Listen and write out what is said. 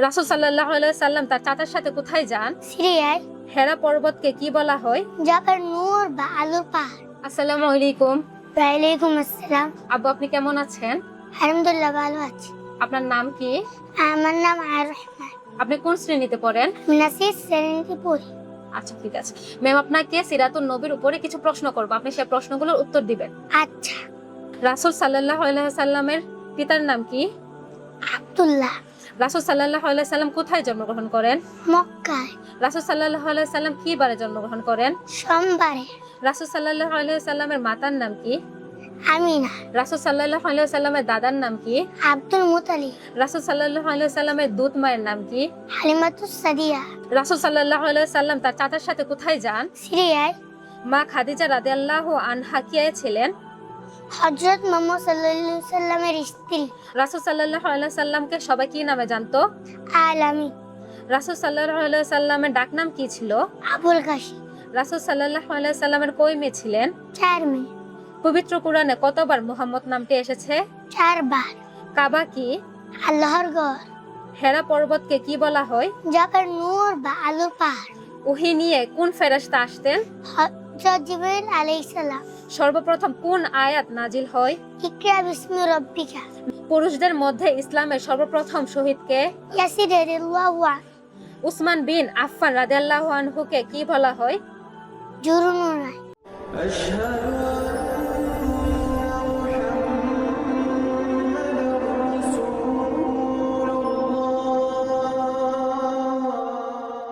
রাসূল সাল্লাল্লাহু আলাইহি সাল্লাম তার চাচার সাথে কোথায় যান? সিরিয়ায়। হেরা পর্বতকে কি বলা হয়? জাপার নূর বা আলোর পাহাড়। আসসালামু আলাইকুম। ওয়ালাইকুম আসসালাম। আব্বু, আপনি কেমন আছেন? আলহামদুলিল্লাহ, ভালো আছি। আপনার নাম কি? আমার নাম আর রহমান। আপনি কোন শ্রেণীতে পড়েন? আমি নাসির শ্রেণীতে পড়ি। আচ্ছা, ঠিক আছে। ম্যাম, আপনাকে সিরাতুন নবীর উপরে কিছু প্রশ্ন করব, আপনি সেই প্রশ্নগুলোর উত্তর দিবেন। আচ্ছা। রাসূল সাল্লাল্লাহু আলাইহি সাল্লামের পিতার নাম কি? আব্দুল্লাহ। রাসূল সাল্লাল্লাহু আলাইহি সাল্লাম কোথায় জন্মগ্রহণ করেন? মক্কায়। রাসূল সাল্লাল্লাহু আলাইহি সাল্লাম কি বারে জন্মগ্রহণ করেন? সোমবারে। রাসূল সাল্লাল্লাহু আলাইহি সাল্লামের মাতার নাম কি? আমিনা। রাসূল সাল্লাল্লাহু আলাইহি সাল্লামের দাদার নাম কি? আব্দুল মুতালিব। রাসূল সাল্লাল্লাহু আলাইহি সাল্লামের দুধ মায়ের নাম কি? হালিমাতুস সাদিয়া। রাসূল সাল্লাল্লাহু আলাইহি সাল্লাম তার চাচার সাথে কোথায় যান? সিরিয়ায়। মা খাদিজা রাদিয়াল্লাহু আনহা কে ছিলেন? হযরত মুহাম্মদ সাল্লাল্লাহু আলাইহি সাল্লামের স্ত্রী। রাসূল সাল্লাল্লাহু আলাইহি সাল্লামকে সবাই কি নামে জানতো? আলামী। রাসূল সাল্লাল্লাহু আলাইহি সাল্লামের ডাকনাম কি ছিল? আবুল কাশিম। রাসূল সাল্লাল্লাহু আলাইহি সাল্লামের কয় মেয়ে ছিলেন? 4 মেয়ে। পবিত্র কোরআনে কতবার মুহাম্মদ নামটি এসেছে? 4 বার। কাবা কি? আল্লাহর ঘর। হেরা পর্বতকে কি বলা হয়? জাপার নূর বা আলোর পাহাড়। ওহী নিয়ে কোন ফেরেশতা আসতেন? হযরত জিবরাইল আলাইহিস সালাম। সর্বপ্রথম কোন আয়াত নাজিল হয়? ইকরা বিসমি রাব্বিকা। পুরুষদের মধ্যে ইসলামের সর্বপ্রথম শহীদ কে? ইয়াসির রাদিয়াল্লাহু আনহু। উসমান বিন আফফান রাদিয়াল্লাহু আনহুকে কি বলা হয়? জুরুনুরাই।